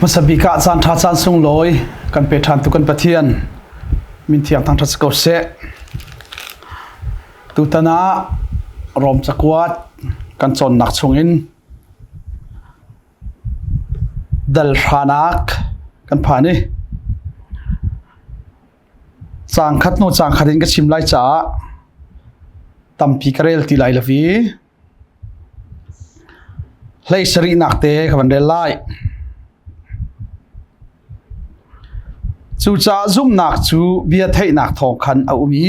มาสบิกะจานทัดจานสุงลอยกันเปทันตุกันปะเทียนมินเทียงทางทัศกเสตุตนารอมจักวัดกันจนหนักชงอินดัลพานักกันผ่านนี่จางขัดโนจางขัดินก็ชิมไล่จ้าตัมพีกระเรลตีไล่ละวีไล่สรีนักเตะขับเรลไล่จูจ่าซุ่มนักจูเบียไทยนักทองคันเอามี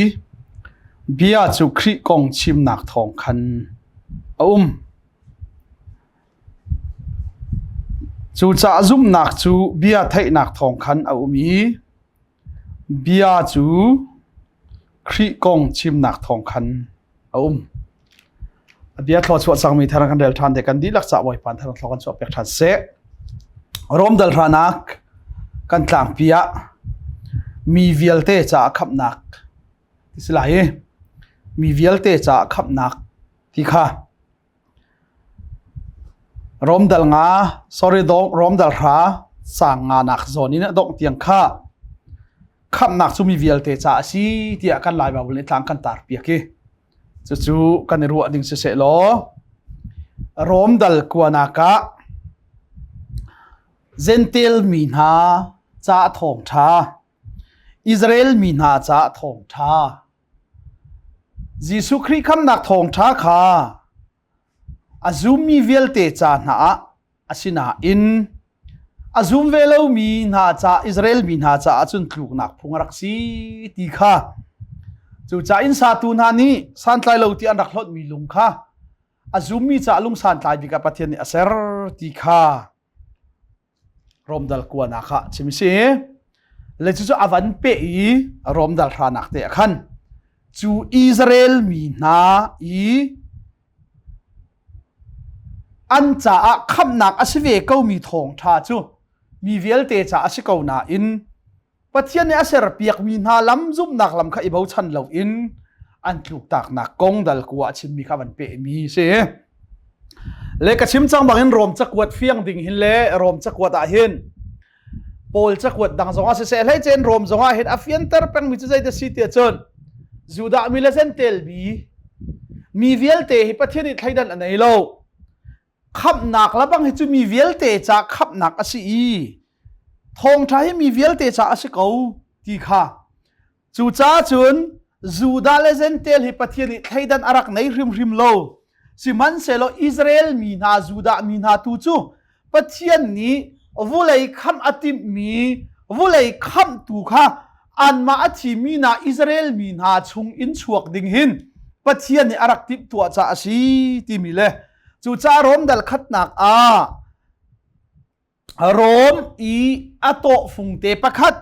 เบียจูคริกงชิมนักทองคันเอาจูจ่าซุ่มนักจูเบียไทยนักทองคันเอามีเบียจูคริกงชิมนักทองคันเอาเบียทอดสวดสังมีทางกันเดลทันเดกันดีลักษณะไว้ปันทางทอกันสวดเปียกทันเสรวมเดลทานักกันต่างเปียมีเวียลเตจ่าขับนักที่สลายมีเวียลเตจ่าขับนักที่ข้ารวมเดลงา sorry ดงรวมเดลราสั่งงานักโซนนี้นะดงเตียงข้าขับนักซูมีเวียลเตจ่าสิที่อากันลายแบบนี้ทางกันตารเปียกจู่ๆกันรัวดิ่งเสโลรวมเดลกวนากะเซนเทลมีนาจ่าทองท่าอิสราเอลมีนาจ่าทองท่ายิสุคริสต์คำนักทองท่าข้าอาซุมมีเวลเตจ่าหน้าอาศินาอินอาซุมเวลมีนาจ่าอิสราเอลมีนาจ่าจุนทลูกนักพุงรักสีตีข้าจู่จ่าอินซาตูนานีสันไลเลวที่อันรักลดมีลุงข้าอาซุมมีจ่าลุงสันไลบิกับประเทศนี้อาเซอร์ตีข้ารวมดัลกวนนักะชิมิเซ่และจู่ๆอวันเปย์รวมดัลรานักเตะขันจู่อิสราเอลมีนาอันจ่าคำนักอาศัยเก้ามีทองท่าจู่มีเวลเตจ่าอาศัยเก้านาอินประเทศนี้อาศัยเปียกมีนาลำซุ่มนักลำข้าอิบเอาชันเหล่าอินอันถูกตักนักกงดัลกวนชิมมีข้าวันเปย์มีเซ่เลกชิมจังบางอินรวมจักรวดเฟียงดิ่งหินเล่รวมจักรวดอาหินโพลจักรวดดังสองอาเซให้เจนรวมสองอาหินอาเฟียนเตอร์เป็นมิจฉาเดสิเตียจนจูดามิเลเซนเทลบีมีเวลเตฮิประเทศนี้ไทยดันอันไหนโลขับหนักแล้วบางเหตุมีเวลเตจากขับหนักอาศัยทองไทยมีเวลเตจากอาศัยเขาที่ข้าจูจ้าจุนจูดาเลเซนเทลฮิประเทศนี้ไทยดันอารักไหนริมโลสิมันเซโลอิสราเอลมีนาจูดามีนาตูจูประเทศนี้วุเลยคำอติมีวุเลยคำตูข้าอันมาอธิมีนาอิสราเอลมีนาชุงอินชวกดิ่งหินประเทศนี้อารักติบตัวจ่าสีที่มีเลยจู่จ้ารมดัลขัดนักรมอโตฟุงเตปะขัด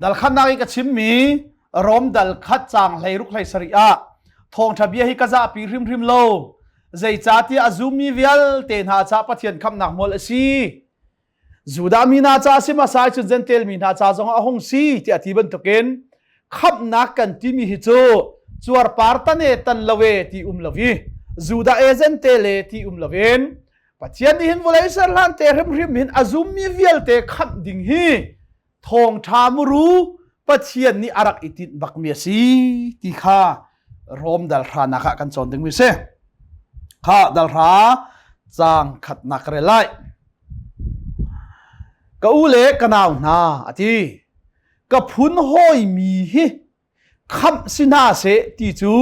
ดัลขัดนักอีกชิมมีรมดัลขัดจางไหลรุกไหลสริอาทองทะเบียฮิกาซาปีริมโลใจจ่าที่อาซุมีเวลเตนหาจ่าประเทศคำนักมอลสีจูดามีนาจ่าสิมาสายจุดเซนเทลมีนาจ่าจงอาหงสีที่อธิบันตุเกนคำนักกันที่มีฮิโจจวดปาร์ตันเอตันลเวที่ลวีจูดาเอเซนเทเลที่ลเวนประเทศนี้เห็นวลัยสลันเตริมเห็นอาซุมีเวลเตคำดิ่งฮีทองทามรูประเทศนี้อารักอิตินบักเมียสีที่ข้ารวมดัลรานักกันจนถึงมิเซ่ข้าดัลราจางขัดนักเรลัยก็อุเล็กกันเอาหน้าทีก็พุนห้อยมีฮิคำสินาเสติจู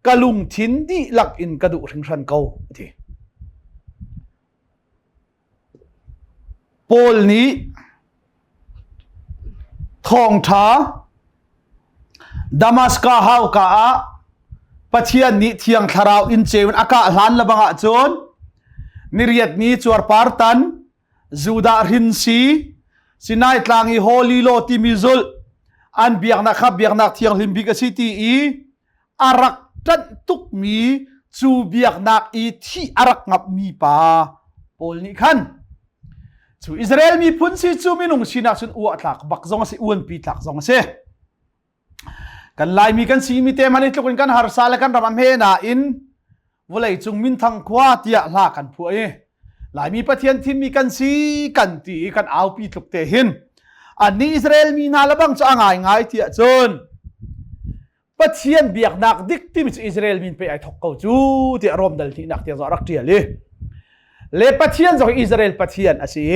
กะลุงทินดีหลักอินกระดูถึงชันเกาทีโพลนี้ทองท้าดามัสกาฮาวกาประเทศนี้เทียงทาราวอินเจวันอากาศหลานละบังอาจนนิริยตนี้จวดปาร์ตันจูดาหินซีสินายตลางอีโฮลีโลติมิซุลอันเบียกนักขับเบียกนักเทียงลิมบิกซิตี้อารักจันตุกมีจูเบียกนักอีที่อารักงับมีป่าโพลนี้ขันจูอิสราเอลมีพุนซีจูมินุงสินักสุนอวดหลักบักซงสิอวนปีหลักซงเสกันลายมีกันสีมีเตมันอิทุกคนกันหาร์ซาเลกันรำเฮนาอินวุเลยจุงมินทังควาเตียลากันพวย หลายมีปะเทียนที่มีกันซีกันตีกันเอาปีทุกเตหินอันนี้อิสราเอลมีนาละบังจะง่ายง่ายที่จนปะเทียนเบียกนักดิกที่มิอิสราเอลมีไปไอทอกเขาจูที่อารมณ์ดัลที่นักที่จะรักเทียเลยเลปะเทียนจากอิสราเอลปะเทียนอาศัย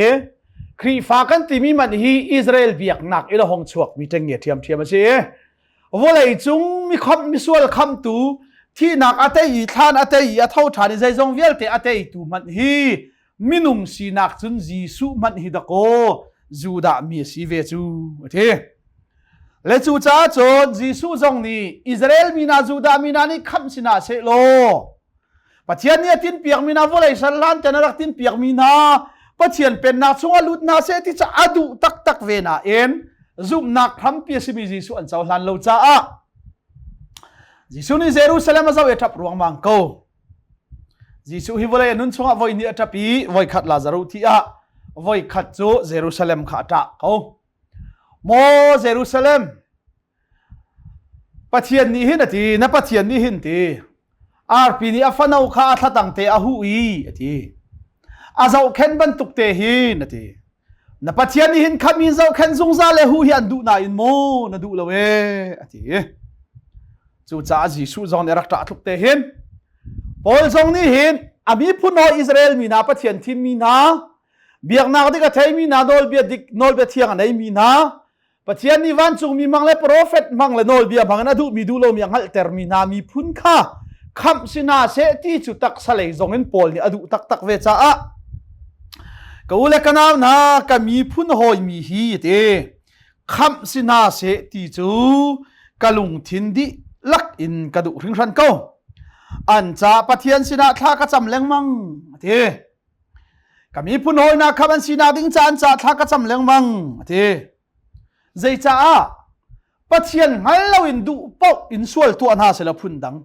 ครีฟ้ากันที่มีมันฮีอิสราเอลเบียกนักอิละหงชวกมีเจงเงียเทียมอาศัยว่าเลยจุงมีคำมีส่วนคำตูที่นักอัตย์ทานอัตย์อัตเท่าทานในใจจงเวลเตอัตย์ตูมันฮีมินุงสีนักจุนจีสุมันฮิดะโกจูดามีสีเวจูเทเลจูจ้าจนจีสุจงนี้อิสราเอลมีนาจูดามีนานี่คำสินาเซโลปัจจัยนี้ตินเปียกมีนาว่าเลยฉันล้านแต่นรักตินเปียกมีนาปัจจัยเป็นนักสวลุดนาเซที่จะอดุตักเวนาเอ็นจุบนักทำเปียสิมีจีสุอันเจ้าหลานโลจ้าจีสุนี่เยรูซาเล็มมาเจ้าเอทับรวงมังโกจีสุฮิวเลยนุนชงวัยนี้ทับปีวัยขัดลาซารุที่วัยขัดโจเยรูซาเล็มขัดตะเขาโมเยรูซาเล็มปัจจัยนี้หินตีนับปัจจัยนี้หินตีอาร์ปีนี้อัฟนาอุข้าทัดตั้งเตอหูอีตีอาเจ้าเข็นบรรทุกเตหินตีนับปัจจัยนี้หินขมิ้นเจ้าเข็นซุงซาเลหูยันดูนาอินโมนดูละเวตีจูจ้าจีสุจงเนี่ยรักษาทุกเตหินพอจงนี้หินอามีพูนออิสราเอลมีนาปัจจัยที่มีนาเบียกนักดิกเทมีนาโนลเบียดิกโนลเบียเทียงอันไหนมีนาปัจจัยนี้วันจุงมีมังเลโปรเฟตมังเลโนลเบียมังนาดูมีดูโลมีอังฮัลเตอร์มีนามีพูนข้าคำสินาเสที่จุดตักสลายจงเงินโพลนี่อดุตักเวจ้าก็อุเลกันเอานะก็มีพูนหอยมีฮีเตคำสินาเสที่จูกะลุงทินดิลักอินกระดูริงรันเก้าอันจ้าปัจจัยสินาท่ากระจำเลี้ยงมังเตก็มีพูนหอยนะคำสินาดิ้งจานจ้าท่ากระจำเลี้ยงมังเตใจจ้าปัจจัยงั้นเราอินดูปกอินส่วนตัวน่าเสลพุนดัง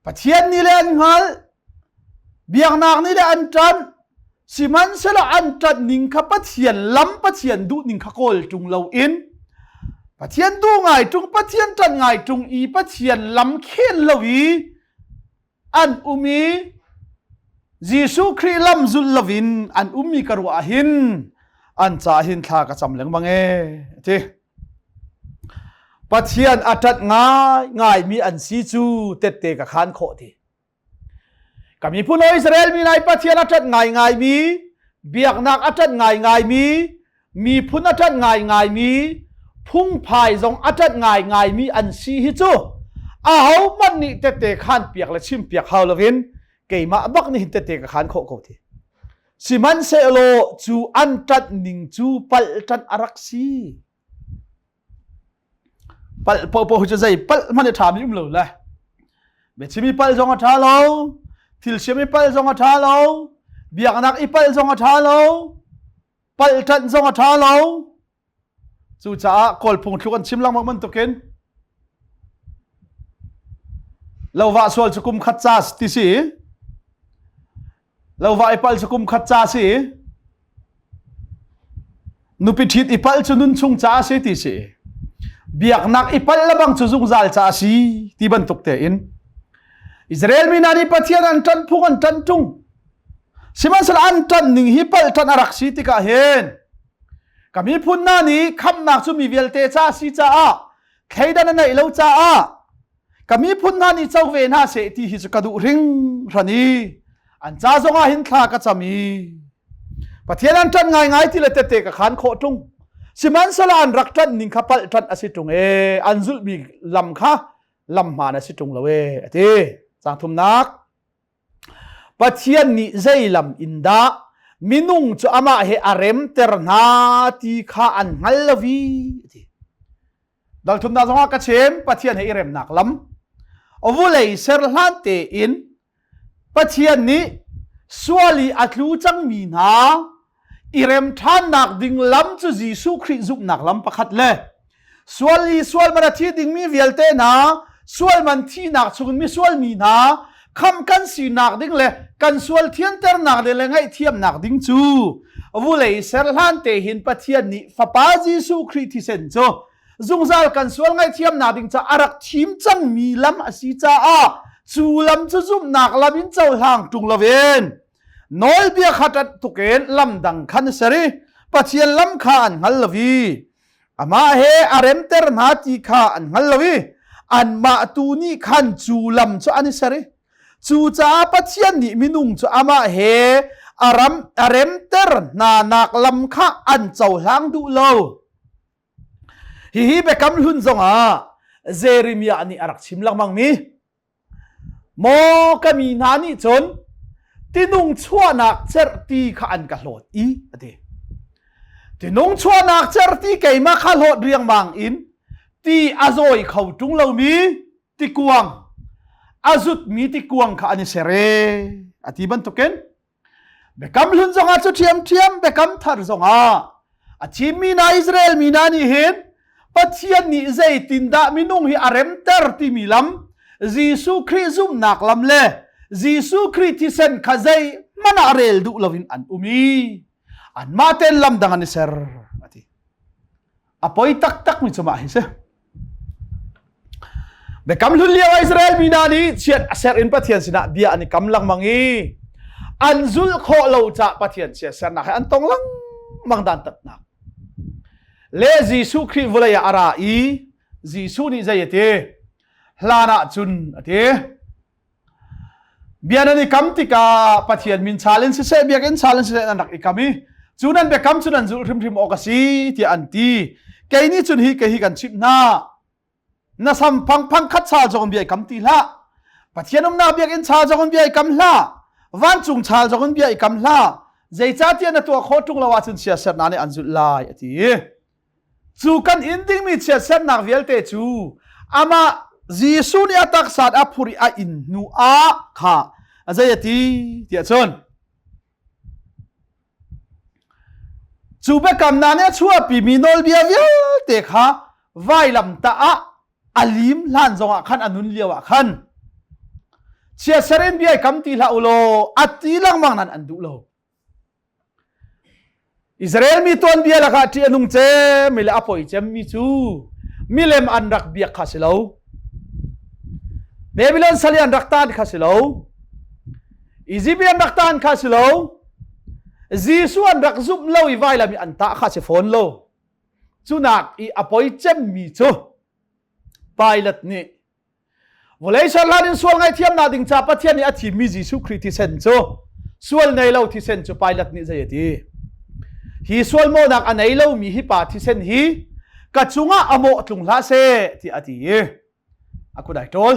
ปัจจัยนี้เลยงั้นเบียงนักนี่เลยอันจันสิมันเสละอันจันนิ่งข้าปัจจัยล้ำปัจจัยดูนิ่งข้าโกลจุงเราอินปัจจัยดูง่ายจุงปัจจัยจันง่ายจุงอีปัจจัยล้ำเขียนเราอีอันอุมียิสุคริล้ำจุลลวินอันอุมีกระวะหินอันจ่าหินท่ากระจำเลี้ยงบังทีปัจจัยอัดง่ายมีอันซีจูเตะกับขันโคทีก็มีผู้น้อยอิสราเอลมีนายปัจจัยอัดง่ายมีเบียกนักอัดง่ายมีผู้นัดง่ายมีพุ่งพายจงอัดง่ายมีอันซีฮิจูเอามันนี่เตะขันเปียกและชิมเปียกฮาวลวินเกี่ยมาบักนี่เตะกับขันโคทีสิมันเซโลจูอันจัดนิ่งจูปัลจัดอารักซีปัลพอหัวใจปัลมันจะถามยุ่งเลยแหละเบชิมีปัลจงอัฐาโลทิลเชมีปัลจงอัฐาโลเบียกนักอีปัลจงอัฐาโลปัลจัดจงอัฐาโลจูจ้ากอลพงทุกันชิมลังมันตุกินเราว่าส่วนสุขุมขัดจ้าสิสิเราว่าอีปัลสุขุมขัดจ้าสินุปิทิตอีปัลจุนุนชงจ้าสิติสิเบียกนักอีปัลละบังจุงจัลจ้าสิที่บรรทุกเตอินอิสราเอลมีนาดีปัจจัยอันจันพุงอันจันจุงสิมันสละอันจันหนึ่งฮิปัลจันอารักสิติกาเห็นก็มีพูนนานี้คำนักจุมีเวลเตจ้าสิจ้าใครดันนั่นเลวจ้าก็มีพูนนานี้เจ้าเวน่าเสติฮิจุกระดูริงรันีอันจ้าจงอาหินทากระจามีปัจจัยอันจันง่ายที่เลเตกับขันโคจุงสิมันสลานรักจันนิ่งขับปัลจันอสิตุงอันจุมีลำข้าลำมาอสิตุงละเวทีจางทุมนักปัจจัยนี้ใจลำอินดามินุงจะอามาเฮอาเรมเตอร์นาตีข้าอันฮัลลวีทีดังทุมนักจงอากระเชมปัจจัยเฮอาเรมนักลำอวุเลยเซอร์ลันเตอินปัจจัยนี้สวลีอัตลูจังมีนาอิเรมท่านนักดิ่งล้ำจะจีสุคริจุบนักล้ำประคัดเลยสวลมันที่ดิ่งมีเวลเตนะสวลมันที่นักชุนมีสวลมีนะคำกันสีนักดิ่งเลยกันสวลเทียนเตอร์นักเดลงให้เทียมนักดิ่งจูวุเลยเซอร์ลันเตหินปัจจัยนี้ฟ้าป้าจีสุคริที่เซนโจจุงซาลกันสวลให้เทียมนักดิ่งจะอารักทีมจังมีล้ำอสิจ้าจูล้ำจะจุบนักล้ำอินเจ้าห่างจุงละเวน นอลเบียขัดตุเกนลำดังขันสรีปัจเจียนลำขาอันฮัลลวีอามาเฮอาเรมเตอร์นาติขาอันฮัลลวีอันมาตูนี่ขันจูลำจะอันสรีจูจ้าปัจเจียนนี่มินุงจะอามาเฮอารมเตอร์นานักลำขาอันเจ้าหลังดูโลฮิเบกัมลุนซงอาเจริมียานี่อารักชิมลังมังมีโมกามีนานี่จนที่นุ่งชั่วนักเจรตีข้าอันกะโหลดอีอะดิที่นุ่งชั่วนักเจรตีเกยมาข้าโหลดเรียงมังอินที่อาโซยเขาจุงเรามีที่กวางอาจุดมีที่กวางข้าอันเสเรอะที่บันทุกเกนเบกัมลุนซงอาจุดเทียมเบกัมทาร์ซงอาอะที่มีนาอิสราเอลมีนานี่เห็นปัจจัยนี้ใจตินดามินุงฮิอาเรมเตอร์ที่มีลำยิสุคริซุมนักลำเล่ยิสุคริที่เซนขจายมันอาเรลดูลวินอันอุมีอันมาเต้นลำดังอันเสรอะที่อภัยตักมิจมาฮิเสเบกัมลุนเลียวอิสราเอลมีนานีเชียนเสรินปัจจัยสินะเบียอันนี้กำลังมังอีอันซุลโคโลจ่าปัจจัยเชียนเสรนักอันตรงลังมังดันตัดนักเลจิสุคริวเลยอาราอีจิสุนี่ใจเตะลานาจุนเตะเบียนันนี่คำที่กาปัจจัยมินชาเลนส์เสเบียกันชาเลนส์เสนักอีกคำนี้จุนันเบคำจุนันจุริมโอกาสีที่อันตีแกนี่จุนฮีกันชิบนาสัมพังคัดชาจงเบียคำตีละปัจจัยน้ำนาเบียกันชาจงเบียคำละวันจุงชาจงเบียคำละใจจ้าที่นัตัวโคตุงละว่าจุนเสียเสนานี่อันจุลายที่จูกันอินดิ้งมีเชียเซนนักเวลเตจูอามายิสุนี่อัตักสัตอาภูริอาอินนูอาค่ะอาจจะที่ชนจูเบกัมนาเนี่ยชัวปีมีนอลเบียเวลเตค่ะไวลำตาอาลิมลันจงอ่ะขันอนุนเลียวอ่ะขันเชียเซเรนเบียกัมตีละอุโลอัตตีลังมังนันอันดูโลอิสราเอลมีตัวเบียละค่ะที่อนุงเจมิเลอปอยเจมีจูมิเลมอันรักเบียข้าสิโลเบบิลอนสัลยันรักตานข้าสิโลอียิปต์อันรักตานข้าสิโลจีสุอันรักซุบโลอีไวลามีอันตาข้าสิฟอนโลจูนักอีอปอยเจมีจูไปลัดนี่วลัยชัลลาดินส่วนไงเทียมนาดิงจ่าปัจเจียนี่อธิมีจีสุคริติเซนจูส่วนในเราที่เซนจูไปลัดนี่ใจดีฮีส่วนโมนักอันไหนเล่ามีฮิปาที่เส้นฮีกัดจุงะอโมตุงลาเซที่อดีอากูได้โตล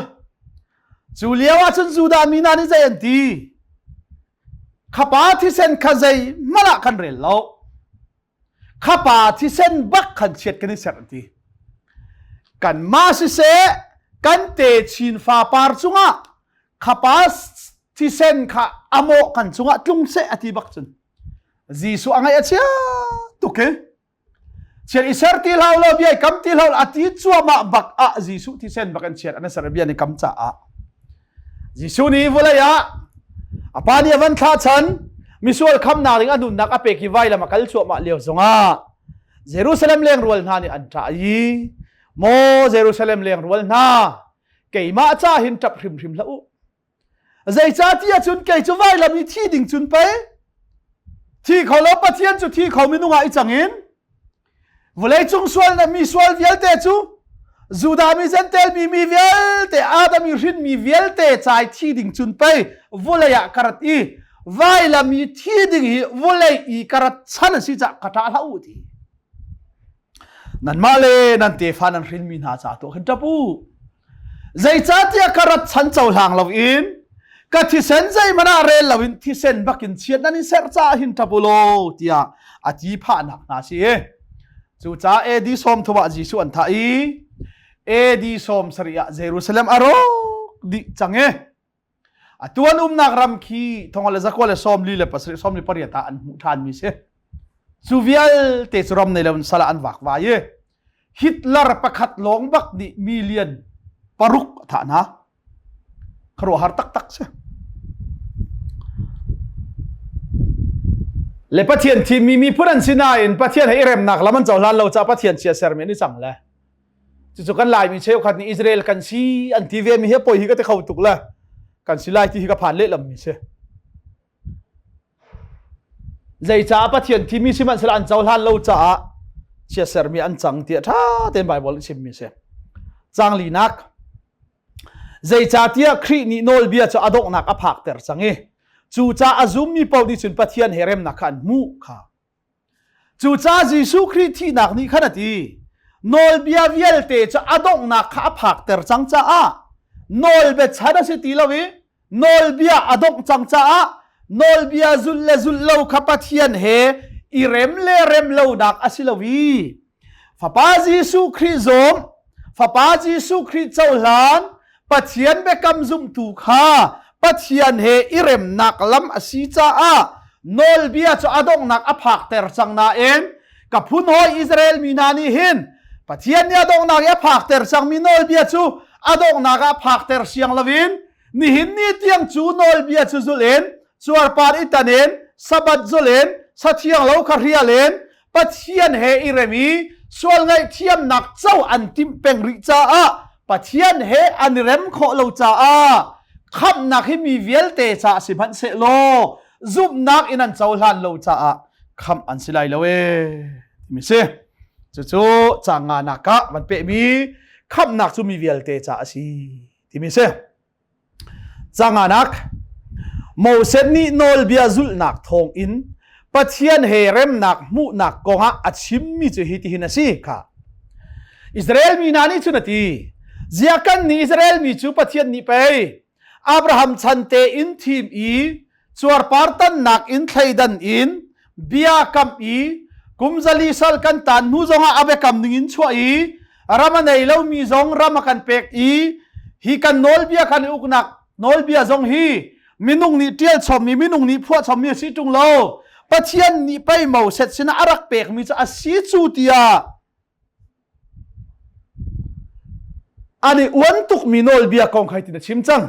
จูเลียวจุนจูดามีนานิใจอันดีข้าปาที่เส้นข้าใจมาละกันเรลโลข้าปาที่เส้นบักขันเฉียดกันนี่เสร็จอันดีกันมาสิเซกันเตชินฟ้าปาร์จุงะข้าปาที่เส้นข้าอโมกันจุงะจุงเซอธิบักจุนจีสุอังไงเชียตุกเกเชียอิสร์ตีลาวลบีไอคำตีลาวอติจัวมาบักอะจีสุที่เซนบักอันเชียอันนั้นสารบีอันนี้คำจ่าอะจีสุนี่วุเลยะอปานี่วันท้าฉันมิส่วนคำนาริงอนุนักอเปกิไวละมาคัลชัวมาเลี้ยวสงะเยรูซาเล็มเลี้ยงรัวนานี่อันจ่ายีโมเยรูซาเล็มเลี้ยงรัวนาเกยมาจ้าหินจับริมละอุใจจ้าที่จุนเกยจะไวละมีที่ดิ่งจุนไปที่เขาลบปัจเจียนจุดที่เขาไม่นุ่งอีจังอินวลัยจงส่วนมีส่วนเวลเตจูจูดามีเซนเตลมีเวลเตอาดามีรินมีเวลเตใจที่ดิ่งจุนไปวลัยกระตีไวลามีที่ดิ่งวลัยอีกระชันสิจะกระตาละอุดีนั่นมาเลยนั่นเตฟานันรินมีนาจ่าตัวขึ้นจับปูใจจ่าที่กระชันเจ้าหางเราอินก็ที่เซนใจมันอะไรล่ะวินที่เซนบักอินเชียนั่นนี่เสร์จ้าหินทับโลที่อาจีผ่านนักสิจู่จ้าเอดีสอมทว่าจีสุอันท้ายเอดีสอมสริยะเยรูซาเล็มอารมดิจังตัวนุ่มนักรำคีทงอะไรสักวันเลยสอมลีเลยปัสสอมลีปริยตาอันมุทานมิเสซูเวียลเตสรอมในเลวันสละอันวักวายฮิตเลอร์ประคัดลงบักดิมิเลียนปรุกฐานะครัวฮาร์ตักเสเลปะเทียนที่มีผู้นั้นสินาอินปะเทียนให้เริ่มนักแล้วมันจะลั่นเราจะปะเทียนเชียเซอร์เมนี่จังเลยจุดกันลายมีเชี่ยวขัดในอิสราเอลกันซีอันทีเวียมีเฮปอยฮิก็จะเข้าตุกเลยกันสิลายที่ฮิก็ผ่านเละลำมีเช่ zai cha pathian thi mi siman sala an chaw hlan lo cha chia ser mi an chang tia tha ten bible sim mi se chang li nak zai cha tia khri ni nol bia cha adok nak a phak ter change chu cha azum mi pau ni chun pathian herem na khan mu kha chu cha jisu khri thi nak ni khanati nol bia vial te cha adok nak kha phak ter chang cha a nol be chada se ti lawi nol bia adok chang cha a nol bia zul le zul lo kha pathian he i rem le rem lo dak asilawi fa pa jisu khri zom fa pa jisu khri chaulan pathian be kam zum tu kha pathian he i rem nak lam asi cha a nol bia cha adok nak a phak ter chang na en ka phun hoi Israel minani hin pathian ni adok nak a phak ter chang mi nol bia chu adok nak a phak ter siang lawin ni hin ni tiang chu nol bia chu zulen chuar par itanen sabat zulen sathiang lo kharia len pathian he i remi sual ngai thiam nak chau an tim peng ri cha a pathian he an rem kho lo cha a kham nak hi mi vial te cha si phan se lo zup nak in an chaw hlan lo cha a kham an silai lo e mi se chu changa naka man pe mi kham nak chu mi vial te cha si ti mi se changa nak mo set ni nol bia zul nak thong in pathian he rem nak mu nak konga achim mi chu hi ti hin si kha Israel mi nani chunati ziakan ni Israel mi chu pathian ni pe Abraham chante in thim i chuar partan nak in thaidan in bia kam i kumzali sal kan tan nu zonga abe kam ningin chua i ramanei lo mi zong ramakan pek i hi kan nol bia kan uknak nol bia zong hi minung ni tial chom mi minung ni phua chom mi si tung lo pathian ni pai mau set sina arak pek mi cha asi chu tia ani wan tuk mi nol bia kong khai tin chim chang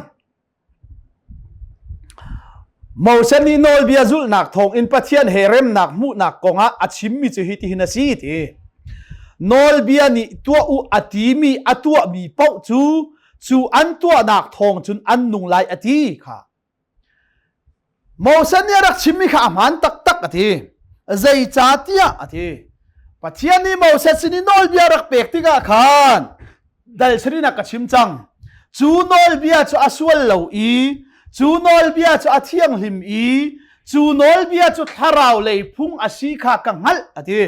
mau set ni nol bia zul nak thong in pathian herem nak mu nak konga achim mi chu hi ti hina si ti nol bia ni tua u ati mi atua mi pau chu an tua nak thong chun an nung lai ati kha Mausan ni rak chimmi kha aman tak tak ati zai cha tia ati pathian ni mausan sini nol bia rak pek tiga khan dal srina ka chim chang chu nol bia chu aswal lo i chu nol bia chu athiang hlim i chu nol bia chu tharau lei phung asi kha kanghal ati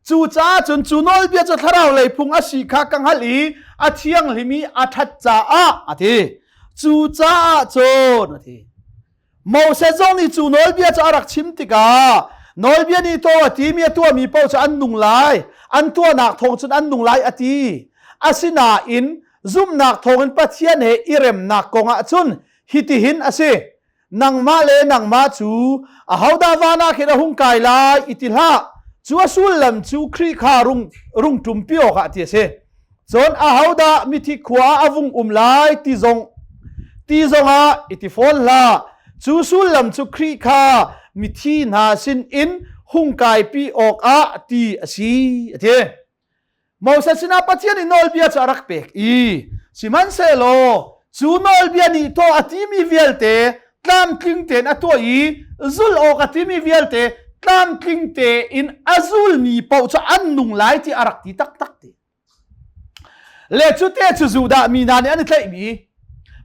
chu cha chun chu nol bia chu tharau lei phung asi kha kanghal i athiang hlimi athat cha a ati chu cha chon ati Moses zong ni chu nol bia cha arak chim tika nol bia ni to ati mi to mi pau cha an nung lai an to nak thong chun an nung lai ati asina in zum nak thong in pathian he irem nak konga chun hiti hin ase nang ma le nang ma chu a hauda wana khina hung kai lai itilha chu asul lam chu khri kha rung tum pio kha ti se chon a hauda mi thi khwa avung lai ti zonga itifol la chu sulam chu khri kha mi thi na sin in hung kai pi ok a ti asi athe Moses sina pathian ni nol bia charak pek i siman se lo chu nol bia ni to ati mi velte tlam kling ten ato i zul ok ati mi velte tlam kling te in azul mi pau cha an nung lai ti arak ti tak tak ti le chu te chu zuda mi na ni an tlai mi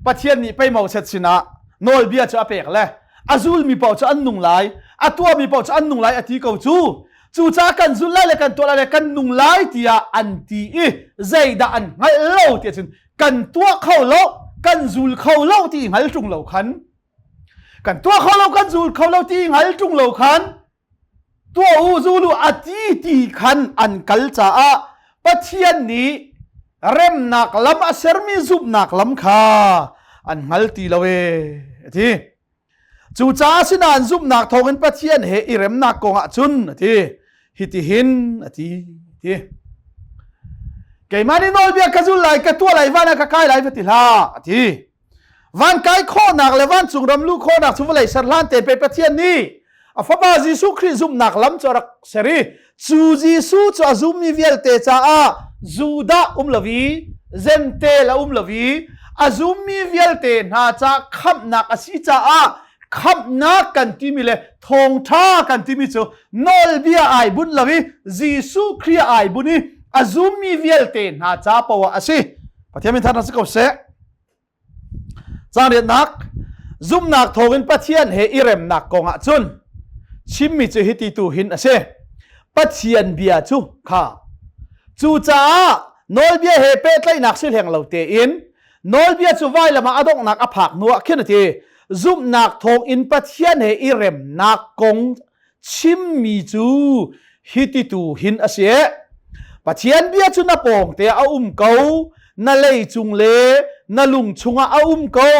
pathian ni pai Moses sina nol bia cha pek le azul mi pau cha an nung lai atua mi pau cha an nung lai ati ko chu cha kan zul lai le kan to lai kan nung lai tia an ti i zaida an ngai lo ti chin kan tua khau lo kan zul khau lo ti ngal tung lo khan kan tua khau lo kan zul khau lo ti ngal tung lo khan tua u zulu ati ti khan an kal cha a pathian ni rem nak lam aser mi zup nak lam kha an ngal ti lawe thi chu cha sina an zup nak thongin pathian he i rem nak konga chun thi hiti hin ati thi ke mani nol bia kazul lai ka tua lai vana ka kai lai vati la ati van kai kho nak le van chung ram lu kho nak chu lai sar lan te pe pathian ni a fa ba jisu khri zup nak lam chorak seri chu jisu chu azum mi vel te cha a zuda umlavi zente la umlavi azumi velte na cha kham nak asi cha a ขับนักกันที่มีเลยทงท่ากันที่มีจูนอลเบียไอบุญลวิจีสุครีไอบุญนี่อาซุมมีเวลเตนหาจ้าปวะสิปะเทียมินท่านนักศึกษาจางเรียนนักซุมนักทงินปะเทียนเฮอิเรมนักกงอาจุนชิมมิจูฮิติตูหินอาเซปะเทียนเบียจูค่ะจูจ้านอลเบียเฮเปตไลนักสิลแห่งเราเตอินนอลเบียจูไวละมาอดกนักอภักนัวขึ้นทีซุมนักทงอินปะเทียนเฮอิเรมนักกงชิมมิจูฮิติตูหินอาเซปะเทียนเบียจูนาปงเตอาเกานาเลยจุงเลนาลุงชุงอาเกา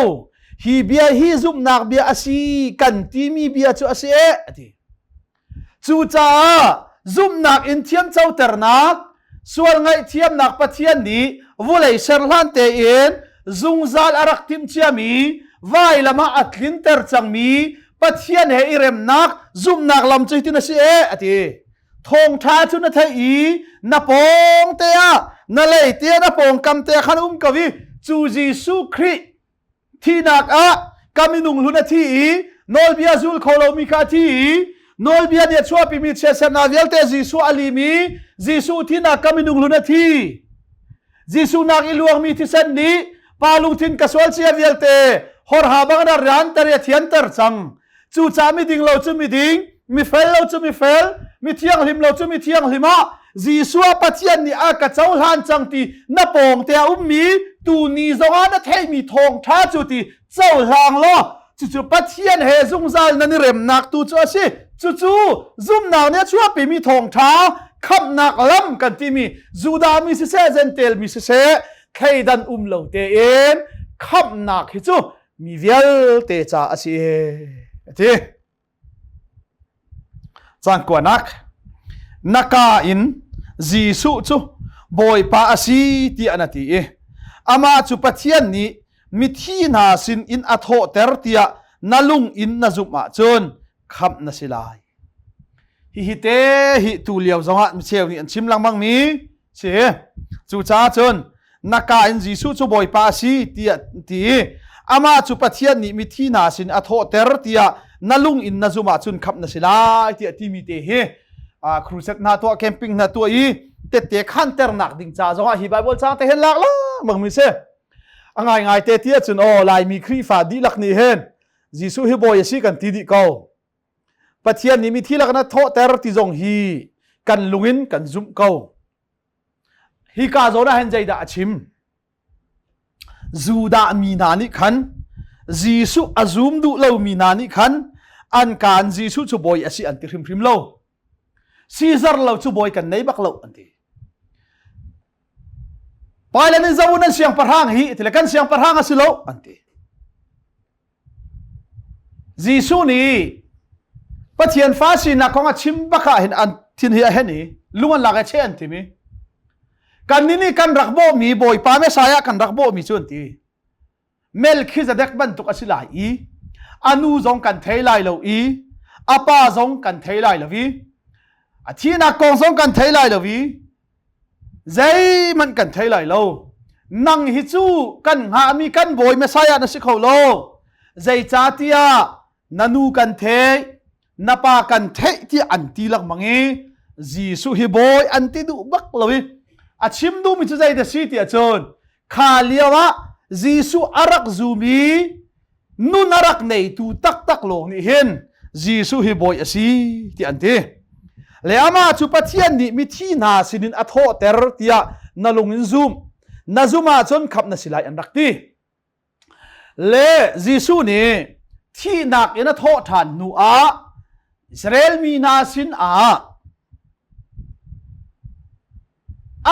ฮีเบียฮีซุมนักเบียอาซีกันที่มีเบียจูอาเซจูจ้าซุมนักอินเทียมเจ้าเตอร์นักส่วนไงเทียมนักปะเทียนนี้วุเลยเชอร์ลันเตเอ็นซุงซาลอารักติมเชียมีไว้ละมาอัดลินเตอร์จังมีปะเทียนเฮอิเรมนักซุมนักลำจุยตินาเซทงท้าชุนเทอีนาปงเตียนาเลยเตียนาปงกำเตียขันกวีจูจีสุครีที่นักกามินุงลุนทีนอลเบียซุลโคโลมิคาทีนอลเบียเดียชัวปิมิเชสนาเวลเตจีสุอาลีมีจีสุที่นักกามินุงลุนทีจีสุนักอิลวงมีที่เส้นนี้ปาลุงทินกสวลเชียเวลเตฮอร์ฮาบังดารันเตเรียเทียนเตอร์จังจูจามิดิงเราจูมิดิงมีเฟลเราจูมีเฟลมีเที่ยงหิมเราจูมีเที่ยงหิมะจีสัวปัจเจียนนี่อากาศเจ้าหันจังตีนับปงเตียมีตูนีจงอานัทให้มีทองท้าจุตีเจ้าหางล้อจู่ปัจเจียนเฮซุงซาลนันเร็มนักตูจ้าสิจู่ซุ่มนักเนี่ยชัวปีมีทองท้าขับนักล้ำกันที่มีจูดามีเสเซนเตลมีเสใครดันเราเตเอ็นขับนักฮิจูมีเวลเตจ้าสิทีจังกว่านักอินจีสุจูบอยปาอสีที่อันที่อามาจูปัจเจียนนี้มิที่นาสินอินอัทโหเตอร์ตียนาลุงอินนาจุมาจนขับนาสิลายฮิเตฮิตูเลียวจงอ่ะมิเชลนี่อันชิมลังบังมีเชจูจ้าจนนักอินจีสุจูบอยปาอสีที่อามาจูปัจเจียนนี้มิที่นาสินอัทโหเตอร์ตียนาลุงอินนาจุมาจนขับนาสิลายที่มีเตเฮครูเซตนาตัวแคมปิ้งนาตัวอีเตะขันเตอร์นักดิ่งจ้าจงอ่ะฮิบายบอลจ้าเตเห็นหลักละมังมิเชง่ายเตะจนลายมีครีฟาดีหลักนี่เห็นจีสุฮิบอยสิกันทีดีเขาปัจเจียนนี้มีที่หลักนะโทเตอร์ที่จงฮีกันลุงินกันซุ่มเขาฮิกาโซน่าเห็นใจด่าชิมจูดามีนานิขันจีสุอาซุมดูเล่ามีนานิขันอันการจีสุจูบอยสิอันที่ริมเล่าซีซาร์เล่าจูบอยกันในบักเล่าอันที่ไปแล้วนี่จะวุ่นเสียงประหางฮีที่ละกันเสียงประหางสิโลอันที่จีสุนี่ปัจเจียนฟ้าสินักของชิมบักเห็นอันที่เห็นนี่ลุงอันหลักเช่นที่มีกันนี่กันรักโบมีบอยป้าไม่สายกันรักโบมีชวนที่เมลคิดจะเด็กบันทุกสิลายอนุจงกันเทไลเราอาป้าจงกันเทไลเราที่นักกองจงกันเทไลเราใจมันกันเทไลเรานั่งฮิจูกันหามีกันบอยไม่สายนั่นสิเขาโลใจจ้าเตียนันูกันเทนับปากันเทที่อันตีหลักมังจีสุฮิบอยอันตีดูบักเลยชิมดูมิจุใจเดสิที่อาจารย์ขาเลียวะจีสุอารักซูมีนุนอารักในตูตักโลกนี่เห็นจีสุฮิบอยสิที่อันตีแล้วอามาจุปัจเจียนนี่มีที่นาสินินอัทโหเตอร์ที่นาลงอินซูมนาซูมาจนขับนาสิลายอันรักตีเลจีสุนี่ที่นักอินอัทโหทานนูอาอิสราเอลมีนาสินอ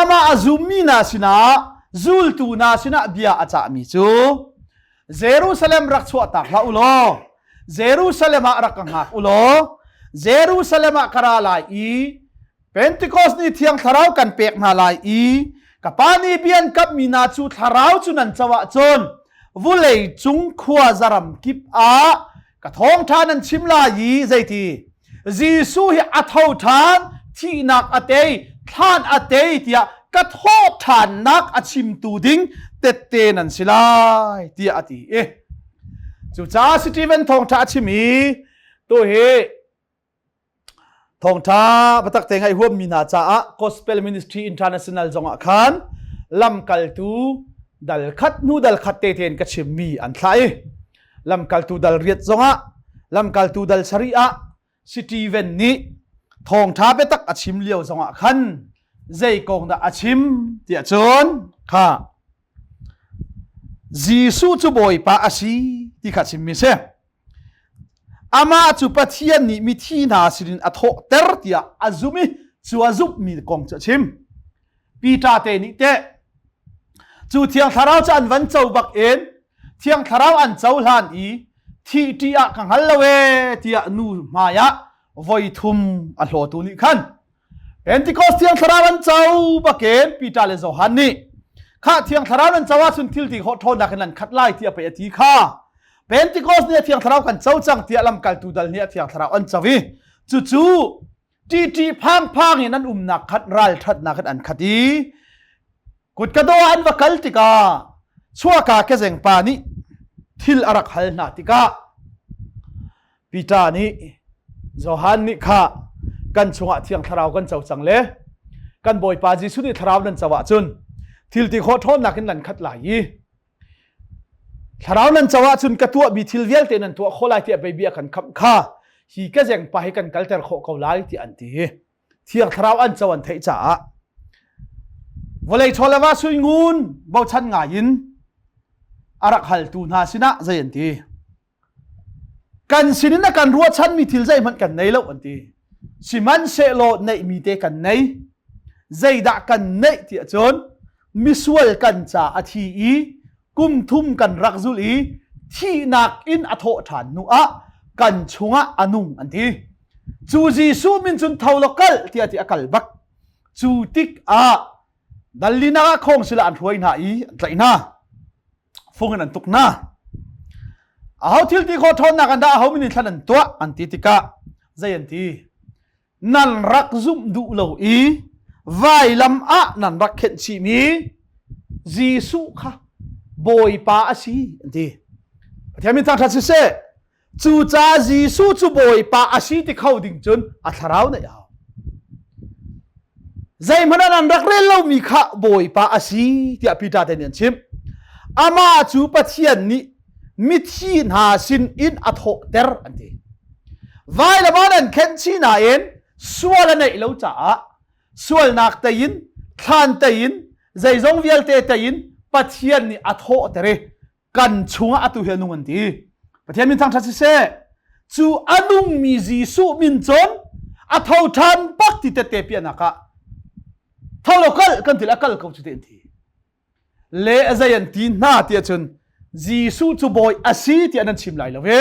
ามาอาซุมมีนาสินาซูลตูนาสินาเบียอาจามีจูเยรูซาเล็มรักชัวตักละอุโลเยรูซาเล็มรักกังหักอุโลเยรูซาเล็มคาราลายเพนติคอสนี่เที่ยงทาราวกันเปกนาลายกับปานีเบียนกับมีนาจูทาราวจุนันจวะจนวุเลยจุงขวาจารมกิบกับท้องทานันชิมลายีใจทีจีซูฮิอัทเอาทานที่นักอเตยทานอเตยที่กระทบทานนักอชิมตูดิงเตเตนันสิลายที่อติ จูจ้าสตีเวนทองท้าชิมีตัวเฮทองท้าปตักเตงไอหัวมีนาจ้า Gospel Ministry International จงอาคารลำกัลตูดัลขัดนูดัลขัดเตเทนกัชิมีอันไทยลำกัลตูดัลเรียดจงอาลำกัลตูดัลชริอาสตีเวนนี้ทองท้าปตักอาชิมเลียวจงอาคันใจกงดาอาชิมเตียจนค่ะจีซูจูบอยปาอาชีที่ขัดชิมมิเซอามาจูปะเทียนนี่มีที่นาสิรินอโทเตอร์เตียอาซุมิจูอาซุบมีกงจะชิมปีตาเตนิเตจูเทียงทาราวจันวันเจ้าบักเอ็นเทียงทาราวอันเจ้าลานอีที่ที่อะกังฮัลเวเตียนูมายะไว้ทุมอัลโหตุนิคันเอ็นติโคสเทียงทาราวอันเจ้าบักเอ็นปีตาเลโซฮันนี่ข้าเทียงทาราวนั้นจะว่าสุนทิลที่เขาโทษนักนั้นคัดไล่ที่ไปอธิข้าเป็นที่โคสเนี่ยเทียงทาราวกันเจ้าจังที่ลำกัลตูดัลเนี่ยเทียงทาราวอันจะวิจู่ที่พังนั้นนักคัดรัลทัดนักอันคดีกุดกระโดอันวักัลติกาชัวกาเกษงปานีทิลอารักฮัลนาติกาปีตานี้โจฮันนี่ข้ากันชงเทียงทาราวกันเจ้าจังเลยกันบอยปาจิสุนี่ทาราวนั้นจะว่าจุนทิลที่เขาโทษนักนั้นคัดไล่ทาราวนั้นจะว่าจุนกระตัวบีทิลเวลเตนันตัวโคไลที่ไปเบียกันคำข้าฮีก็ยังไปกันกัลเตอร์โคเขาไล่ที่อันที่เที่ยงทาราวอันจะวันเทจ่าวันเลยชอลว่าสุยงูนบ่ชันง่ายินอารักฮัลตูนาสินะใจอันที่กันสินินะกันรัวชันมีทิลใจมันกันในโลกอันที่สิมันเซโลในมีเตกันในใจด่ากันในที่จนมิสวลกันจ่าอธิอีกุมทุ่มกันรักจุลีที่นักอินอโทฐานนัวกันชงอนุงอันที่จูจีซูมินจุนเท่าลกัลที่อธิอักลบักจูติกดัลลินาคงสิละอันรวยน่าอีใจน่าฟงกันตุกน่าเอาทิลที่เขาทนนักกันได้เขาไม่นิทันตัวอันที่ติกะใจอันที่นั่นรักซุ่มดูเหลาอีไว้ลำนั่นรักเข็นชีมีจีสุค่ะบอยปาอาชีอันที่เทียมิตาทัศเสจูจ้าจีสุจูบอยปาอาชีที่เขาดิ่งจนอัฐราวเนี่ยใจมันนั่นรักเล่นเรามีข้าบอยปาอาชีที่อภิธาเตนินชิมอามาจูปะเทียนนี้มิทีนหาสินอินอโทเตอร์อันที่ไว้ละมันนั่นเข็นชีนาเอ็นส่วนในเราจ้าส่วนนักเตยินทานเตยินใจจงเวลเตยินปะเทียนนี่อโทเตเรกันชงอตุเฮนุอันที่ปะเทียนมินทางทัศเสจูอนุงมีจีสุมินจนอโททานปักติเตเตเปียนักะเท่าโลกัลกันที่ละกัลเขาจุดเด่นที่เละใจยันที่น่าเตียจนจีสุจูบอยอาศีที่อันนั้นชิมไหลแล้วเว้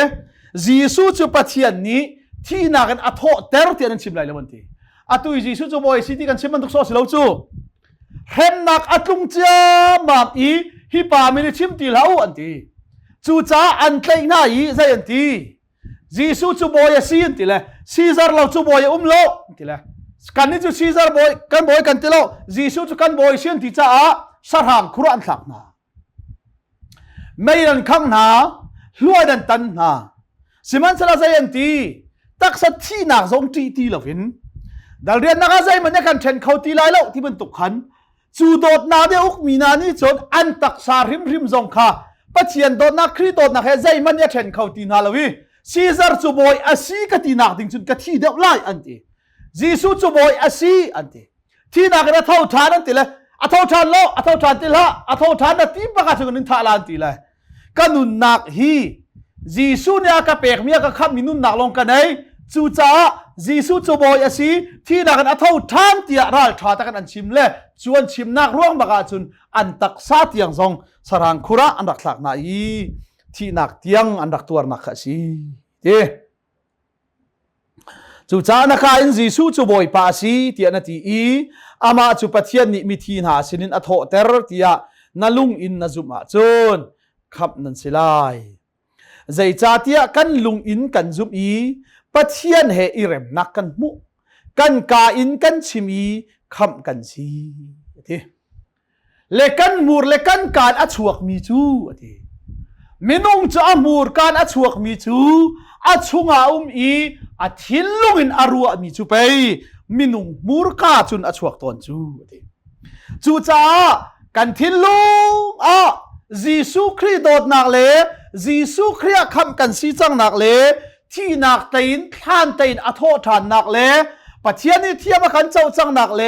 จีสุจูปะเทียนนี้ที่นักกันอโทเตอร์ที่อันนั้นชิมไหลแล้ววันที่อตุยจีสุจูบอยอาศีที่กันชิมมันทุกโซสิแล้วจูเห็นนักอตุงเจ้ามาอีฮิปามินิชิมตีแล้วอันที่จูจ้าอันเตยน่าอีใจยันที่จีสุจูบอยอาศีอันที่เลยซีซาร์เราจูบอยโลอันที่เลยกันนี่จูซีซาร์บอยกันที่เราจีสุจูกันบอยเชียนที่จ้าสร้างครัวอันหลักนาไม่ดันข้างนาล้วนดันตันนาสิมันสละใจอันที่ตักสัตที่นักทรงตีเหล่าหินดัลเรียนนักใจมันเนี่ยกันเช่นเขาตีไล่แล้วที่มันตกขันจูโดดนาเดียอุกมีนานี่จนอันตักสาริมทรงข้าปัจเจียนโดดนักครีโดดนักให้ใจมันเนี่ยเช่นเขาตีนาลวิซีซาร์จูบอยอาศีกตีนักดิ่งจนกะที่เดียวไล่อันที่จีสุจูบอยอาศีอันที่ที่นักกันเท่าทานอันที่เลยอโททานโลอโททานติละอโททานนัดที่ประกาศกันนินทาลานติเลยกันนุนนักฮีจีสุเนี่ยกับเปกเมียกับขับมินุนนักลงกันไหนจูจ้าจีสุจูบอยอาศีที่นักกันอโททานเตียรัลทาตะกันอันชิมเล่ชวนชิมนักร่วงประกาศจุนอันตักซาเตียงทรงสรางคุระอันรักหลักนายที่นักเตียงอันรักตัวนักขัสีเด้จูจ้านักการจีสุจูบอยปาสีเตียนตีอีอามาจูปะเทียนนิมิทีนหาสินินอโทเตอร์ที่นาลุงอินนาจุมาจนขับนันสิไลใจจ่าเตียกันลุงอินกันจุมีปะเทียนเฮอิเรมนักกันมุกันกาอินกันชิมีขับกันซีที่เลกันมูร์เลกันการอัจฉวกมีจูที่ มินุงจะอมูรการอชวกมีจูอชุงอาอีอทิลลุงินอารัวมีจูไปมินุงมูรกาจุนอชวกตอนจูจ้ากันทิลลุงจีสุครีโดดนักเลจีสุครีคำกันซีจังนักเลที่นักเตินท่านเตินอโทษานนักเลปะเทียนนี่เทียมกันเจ้าจังนักเล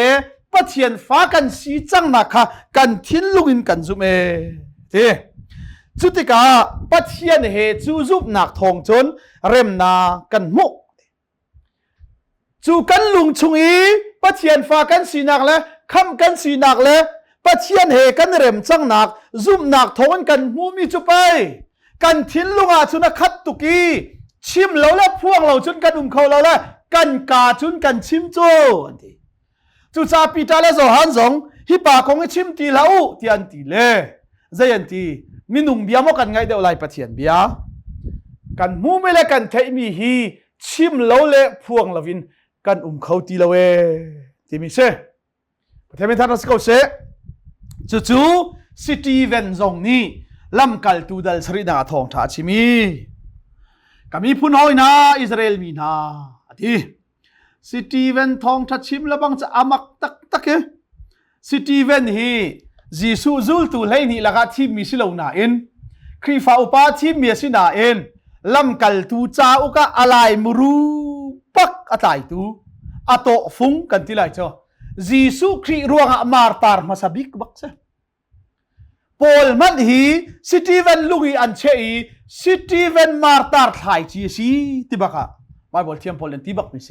ปะเทียนฟ้ากันซีจังนักค่ะกันทิลลุงินกันจุเมทีจุติกาปัทเทียนเหจูจุบนักทองจนเริ่มนากันมุกจูกันลุงชุงอีปัทเทียนฟ้ากันสีนักเลยคำกันสีนักเลยปัทเทียนเหกันเริ่มจังนักจุบนักทองกันมูมีจุไปกันทิ้นลุงอาจุนขัดตุกีชิมเราแล้วพวงเราจนกันเขาเราแล้วกันกาจุนกันชิมโจจูจ่าปีตาเลโซฮันสงฮิปาคงชิมตีเหลาตีอันตีเล่ใจอันตีมินุงเบียมกันไงเดี๋ยวไล่ปะเทียนเบียกันมูไม่เล่กันเทมีฮีชิมเหลาเล่พวงลาวินกันเขาตีละเวที่มีเช่ประเทศเมทัลสกอเช่จู่ซิตีเวนซงนี้ลำกัลตูดัลสรินาทองท้าชิมีก็มีผู้น้อยนะอิสราเอลมีนะที่ซิตีเวนทองท้าชิมแล้วบังจะอามักตักเอซิตีเวนฮีจีซูซูลตูเลยนี่ละก็ทีมมีสิลาวนาเอ็นครีฟ้าอุปาทีมมีสินาเอ็นลำกัลตูจ้าอุกะอะไรมรูปักอัตายตูอัตโตฟุงกันที่ไรเจ้าจีซูครีรวงมาร์ตาร์มาสบิกบักเซปอลมันฮีซิตีเวนลุยอันเชยซิตีเวนมาร์ตาร์ไทยจีซีที่บักอะไม่บอกเทียมพอลเลนที่บักมิเซ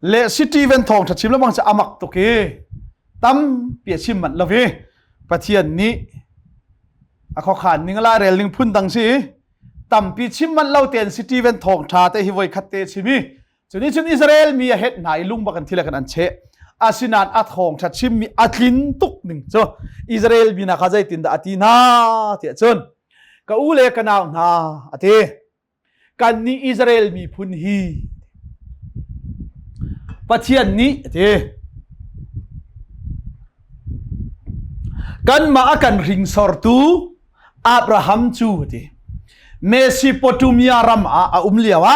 เลซิตีเวนทองถ้าชิมแล้วบังจะอามักตัวเกตั้มเปียชิมมันละเวปะเทียนนี้ข้อขานนิงลาเรลลิงพุ่นดังสิตั้มปีชิมมันเล่าเตียนซิตีเวนทองชาเตฮิวอยคัตเตชิมีจุดนี้จุดอิสราเอลมีเหตุไหนลุงบักันที่ละกันอันเชอาสินานอัดทองชัดชิมมีอัดลินตุกหนึ่งจ้ะอิสราเอลมีนักขจายตินดาอัตินาเถี่ยจนก็อูเลกันเอานาอัติกันนี้อิสราเอลมีพุ่นฮีปะเทียนนี้อัติกันมากันริงสอร์ตูอับราฮัมจูดีเมซิโปตูมีอารัมเลียวะ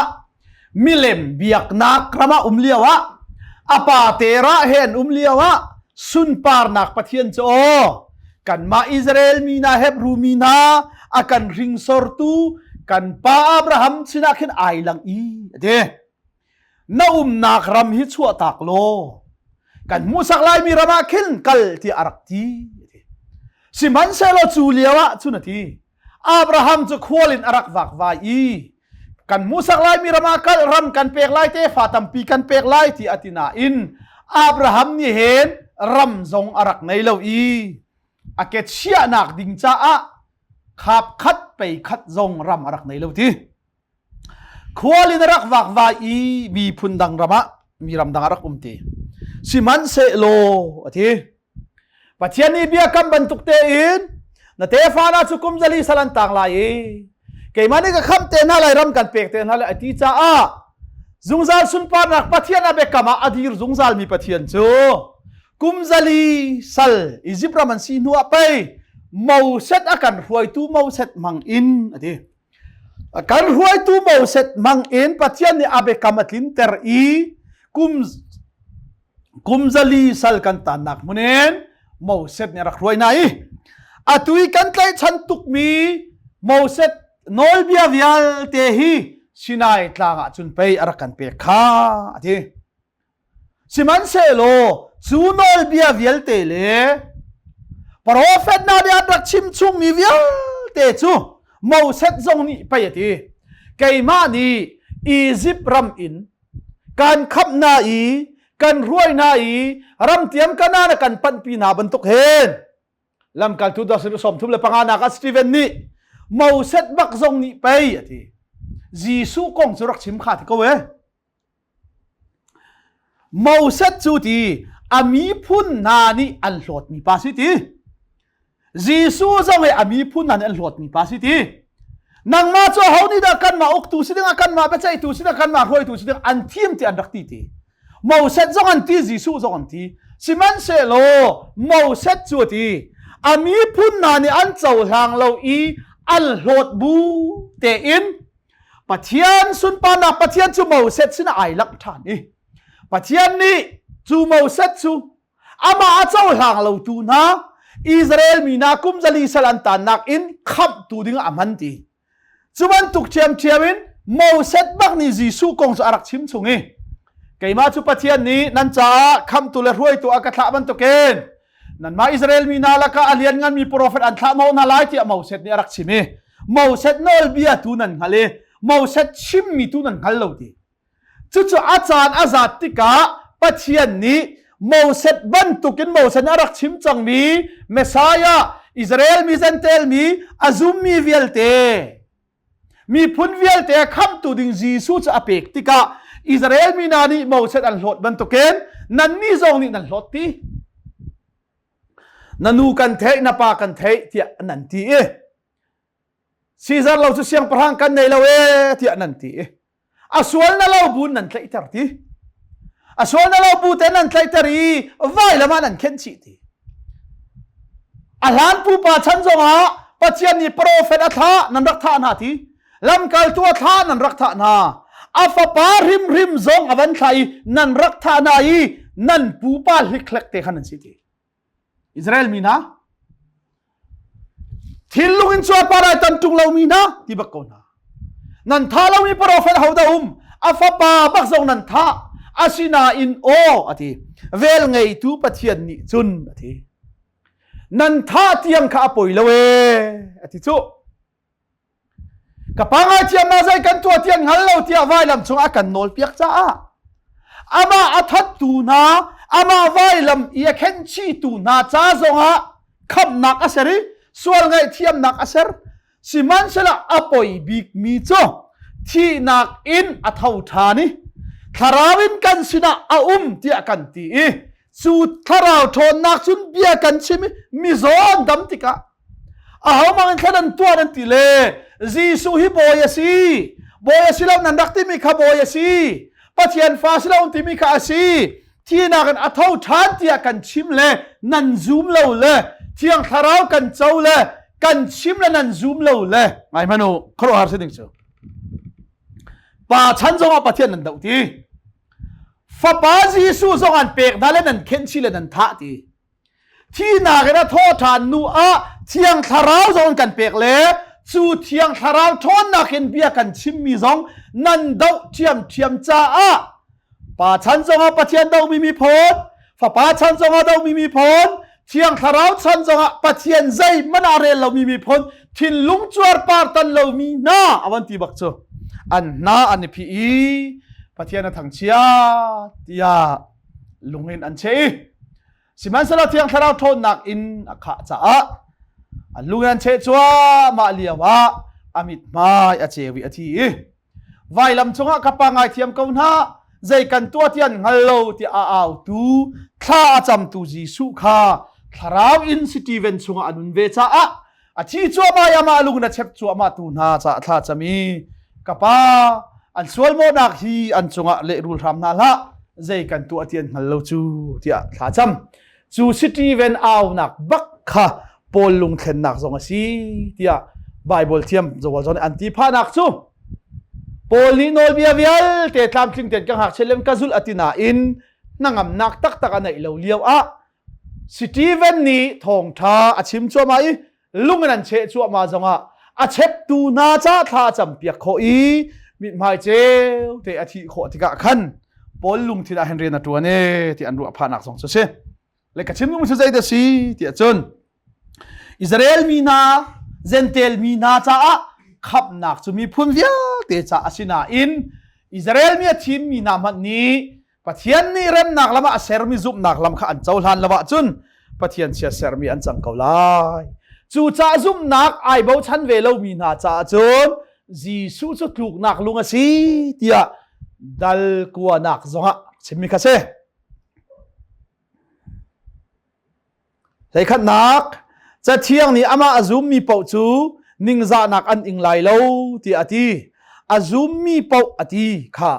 มิเลมบิยักนักรามาเลียวะอปาเตระเห็นเลียวะสุนปาร์นักปะเทียนโจกันมาอิสราเอลมีนาเฮบรูมีนาอากันริงสอร์ตูกันป้าอับราฮัมชินักเห็นไอลังอีเดน่านักรำฮิตชัวตักโลกันมูสักไลมีรามาคินกัลที่อารักทีสิมันเซโลจูเลียวะจุนทีอับราฮัมจะควอลินอารักวักวายกันมูสักไลมีรามาคัลรำกันเปกไลเตฟาตัมปีกันเปกไลที่อตินาอินอับราฮัมนี่เห็นรำทรงอารักในเลวีอาเกตเชียนักดิงจ้าขับคัดไปคัดทรงรำอารักในเลวีควอลินอารักวักวายมีพุนดังรำมีรำดังอารักตีสิมันเซโลทีปัจจัยนี้เบียกำบรรทุกเตอินนาเตฟานาสุกุมจลีสลันต่างลายเกี่ยมันนี่ก็คำเตนอะไรรำกันเปกเตนอะไรที่จ้าจุงซาลสุนปานักปัจจัยนั้นเบกมาอดีรจุงซาลมีปัจจัยจูกุมจลีสัลอิจิปรามันซีนัวไปมูเซตอาการหวยตู้มูเซตมังอินอดีอาการหวยตู้มูเซตมังอินปัจจัยนี้อาเบกมาทินเตอร์กุมจลีสัลกันตานักมุนเอนมูเซตเนี่ยรักรวยไหนอาตุยกันไกลฉันตุกมีมูเซตโนลเบียวิอัลเตฮีสินายตลางจุนไปอารักกันเปกข้าทีสิมันเซโลซูโนลเบียวิอัลเตเลโปรเฟตนาเดียรักชิมชุงมีวิอัลเตจูมูเซตทรงนี้ไปทีเกยมานีอียิปต์รำอินการขับนาอีกันรวยนาอีรำเตียมกันนากันปันปีนาบรรทุกเห็นลำการทุดาสิรสมทุบเลยปังอานักสตีเวนนี่มูเซตบักซงนี่ไปทีจีซูกงสุรักชิมขาดก็เว้มูเซตจูตีอามีพุ่นนานี่อันหลดมีภาษิตีจีซูจงให้อามีพุ่นนานี่อันหลดมีภาษิตีนังมาจ้าเขานี่ดักกันมาอุกตูสิดังกันมาเปใจตูสิดังกันมารวยตูสิดังอันทีมที่อันรักตีตีมูเซตจงอันตีจีซูจงอันตีสิมันเซโลมูเซตจูตี อามีพุ่นนานี่อันเจ้าหางเราอีอันโหดบูเตอินปะเทียนสุนปานักปะเทียนจูเมาเซตสินะไอลักฐานนี่ปะเทียนนี่จูเมาเซตจูอามาเจ้าหางเราตูนะอิสราเอลมีนาคุมจะลีสลันตานักอินขับตูดิ้งอามันตีจูมันตุกเทียมอินเมาเซตบักนี่จีสูกงสุอารักชิมชงเอไกมาจูปะเทียนนี้นั่นจะคำตุเลรวยตัวอากาศมันตุเกนนั่นมาอิสราเอลมีนาละก็อาเลียนงานมีโปรเฟตอันทะเมานาลายที่เมาเซตนี่อารักชิมเอเมาเซตนอลเบียตูนันฮะเลเมาเซตชิมมีตูนันฮัลโลดีจู่ๆอาจารย์อาซาติกาปะเทียนนี้เมาเซตบันตุกินเมาเซตอารักชิมจังมีเมสายาอิสราเอลมีเซนเตลมีอาซุมมีเวลเตมีพุนเวลเตคำตูดิงจีสูจะอเปกติกาอิสราเอลมีนานีเมาเซตอันหลดบันตุเกนนั่นนี่ซองนี่นั่นหลดตีนันูกันเทนปากันเทที่นันทีซีซาร์เราจะเสียงพลังกันในเราที่นันทีอาสวลนั่นเราบุญนั่นใครตรีอาสวลนั่นเราบุญแต่นั่นใครตรีไว้ละมันนั่นเข็นชีตีอาหลานผู้ป่าชั้นสองฮะปัจจัยนี้โปรเฟตอัฐานั่นรักฐานหาทีลำกาลตัวท่านั่นรักฐานหาอาฟปาริมซองอวันไทยนั่นรักฐานหาอีนั่นผู้ป่าลิกเล็กเตะขันนั่นชีตีอิสราเอลมีนะทิลลุงินชัวปาราตันจุงเรามีนะที่บักโกนะนั่นท่าเรามีโปรเฟตฮาวดาอาฟปาบักซองนั่นท่าอาชินาอินโออธิเวลไงทูปะเทียนนี่จุนอธินั่นท่าเทียงข้าป่วยละเวอธิจุกับปังอาเทียมมาใจกันตัวเทียงหันเราเทียไว้ลำชงอากันโนลเปียกจ้าอามาอัฐตูนาอามาไว้ลำเอียเข็นชีตูนาจ้าซงฮะคำนักอาเสริส่วนไงเทียมนักอาเสรสิมันสละอป่วยบิกมีจ้าที่นักอินอัฐาวธานีทาราวินกันสินะอาที่อากันตีสูทาราวทนนักสุนเบียกันชิมิซอนดำติกะอาหามังคันตัวนันติเลจีสูฮิโบยสีแล้วนันดักติมิคาโบยสีปัจจัยฟ้าสิแล้วติมิคาสีที่นักอัฐาวธานที่อากันชิมเลนันซูมเลวเลเที่ยงทาราวกันเจ้าเลกันชิมเลนันซูมเลวเลไงมานูครอหาร์สิดิงเจ้าป่าฉันจงเอาปัจจัยนันดาวตีฟ้าป้าจีสูจงอันเปกนั่นเลนันเข็นชิเลนันท่าตีที่นักอัฐาวธานนูอาเที่ยงทาราวจงกันเปกเลจู่เที่ยงทาราวทนนักเห็นเบียกันชิมมีจงนันดาวเทียมจ้าป่าฉันจงเอาปัจจัยดาวมีพลฟ้าป้าฉันจงเอาดาวมีพลเที่ยงทาราวฉันจงเอาปัจจัยใจมันอะไรเรามีพลทินลุงจวดปาร์ตันเรามีน้าอวันตีบักโจอันน้าอันพีปัจจัยนั้นทั้งเชียที่ยาลุงเห็นอันเชยสิมันสละเที่ยงทาราวทนนักอินอาขาจ้าอันลุงเห็นเชจัวมาเลียวะอามิดมาอาเจวิอาทีไว้ลำชงกับปังไอเทียมก้าวหน้าใจกันตัวเทียนฮัลโหลที่อาตูข้าจำตูจีสุขาทาราวอินสตีเวนชงอนุนเวจ้าอาทีจัวมายามาลุงนัดเชฟจัวมาตูนาจ้าท่าจะมีกับป้าอันสวลโมดักฮีอันชงเลรูลรำนาละใจกันตัวเทียนฮัลโหลจูที่ท่าจำจูสตีเวนเอาหนักบักค่ะปอลลุงเข็นหนักสองสีที่ไบเบิลเทียมจวบจนอันที่พานักจูปอลีโนเบียเวียลเตะตามทิ้งเตะกังหักเชลเลมกาซุลอตินาอินนั่งนักตักอันไหนเราเลี้ยวสตีเวนนี่ทองท่าอาชิมชัวมาลุงนันเชชัวมาจังอาเชฟตูนาจ้าท่าจำเปียกโคมิดหมายเจ้าเตะอาทิโคติกะขันปอลลุงที่ได้เห็นเรียนตัวเนี่ยที่อันรู้พานักสองเช่เลยกัชิมลุงจะใจเดสีที่จนอิสราเอลมีนาเซนเตลมีนาจ้าขับนักจะมีพุ่นเวียเตจ้าสินาอินอิสราเอลมีทีมมีนามันนี้ปัจจัยนี้เริ่มนักละมาเซอร์มีซุบนักละมาขันเจ้าหลานละมาจุนปัจจัยเชียเซอร์มีอันจังเกาไลจู่จ้าซุบนักไอเบาชันเวลามีนาจ้าจุนจีสูจุดลูกนักลุงสิเตียดัลกัวนักจงะเชมิคาเซใส่ขันนักจะเที่ยงนี้อามาอาซุมมีเป่าจูนิ่งจานักอันอิงไลโลที่อธิอาซุมมีเป่าอธิค่ะ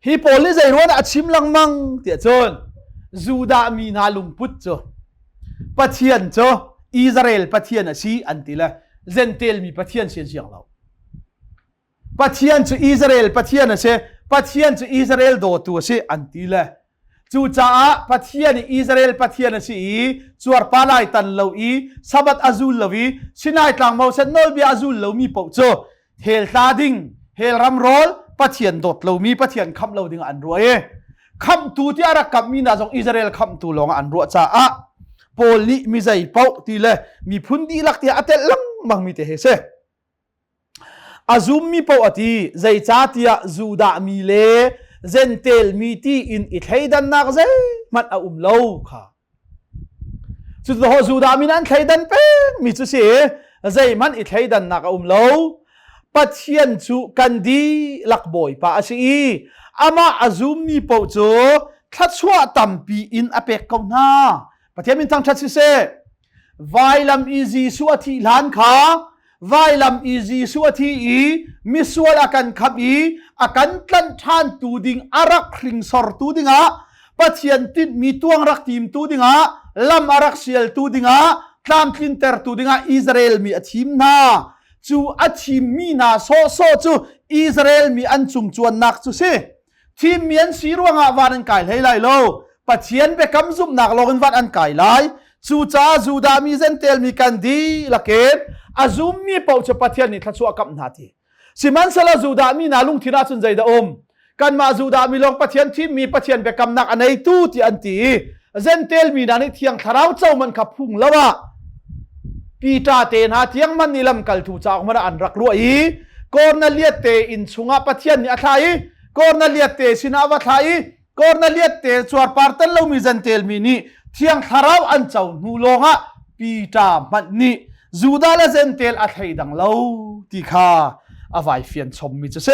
ฮิโปลิใจร้อนอาชิมลังมังที่จนจูดามีนาลุงพุทธจปัจเจียนจ อิสราเอลปะเทียนสิอันติละเซนเตลมีปะเทียนเสียงเราปะเทียนจะอิสราเอลปะเทียนเสปะเทียนจะอิสราเอลโดตัวเสอันติละจูจ้าปะเทียนอิสราเอลปะเทียนสิจวดปาลายตันเลวอีสับัดอาซูลเลวีสินายตางเมาเซนโนลบีอาซูลเลวมีปกโจเฮลตาดิงเฮลรัมโรลปะเทียนโดดเลวมีปะเทียนคำเลวดิงอันรัวคำตูที่อารักกับมีนาจงอิสราเอลคำตูลงอันรัวจ้าโพลีมีใจเป้าทีเลยมีพุนดีลักที่อาเตลังมังมีเตเฮเซอาซูมมีเป้าอทีใจจ้าที่จูดามีเลเซนเตลมีที่อินอิทไฮดันนักเซมันอาเลวค่ะสุดท้ายจูดามีนั้นไฮดันเป็นมีจุดเสียใจมันอิทไฮดันนักเลวปัจเจียนจูกันดีลักบอยป้าสิอามาอาซูมมีเป้าโจทัดชัวตัมปีอินอเปกเขาหน้าปะเทียมินทางชัดสิเซไวลัมอีซีสัวที่ล้านขาไวลัมอีซีสัวที่อีมิสัวอากันขับอีอากันกันทานตูดิงอารักคริงสอร์ตูดิงะปะเทียนติดมีตัวรักทีมตูดิงะลำอารักเซียลตูดิงะตามคินเตอร์ตูดิงะอิสราเอลมีทีมนาจูอาทีมมีนาโซจูอิสราเอลมีอันจุงจวนนักจูเซทีมเมียนสีรวงอาวานันไก่ไล่โลปะเทียนไปกำซุบนักลงวันอันไก่ไล่จูจ้าจูดามีเซนเตลมีกันดีละเกตอาซูมมีเป่าจะปะเทียนนี่ทัศวกับนาทีสิมันสละจูดามีนาลุงที่น่าสนใจดอมกันมาจูดามีลงปะเทียนที่มีปะเทียนไปกำนักอันไหนตู้ที่อันตีเซนเตลมีนานี่เทียงทาราวเจ้ามันขับพุ่งแล้วว่าปีตาเตนหาเทียงมันนิลำกัลถูจ้าของมันอันรักรวยกอร์นัลเลียเตอินชุงะปะเทียนนี่อะไรกอร์นัลเลียเตสินาวะไทยกอร์นัลเลียเตจวดปาร์ตันเลวมีเซนเตลมีนี่เทียงทาราวอันเจ้านูลงะปีตามันนี่จูดาและเซนเตลอัฐไฮดังเลวที่ข้าอวัยเฟียนชมมีจะเส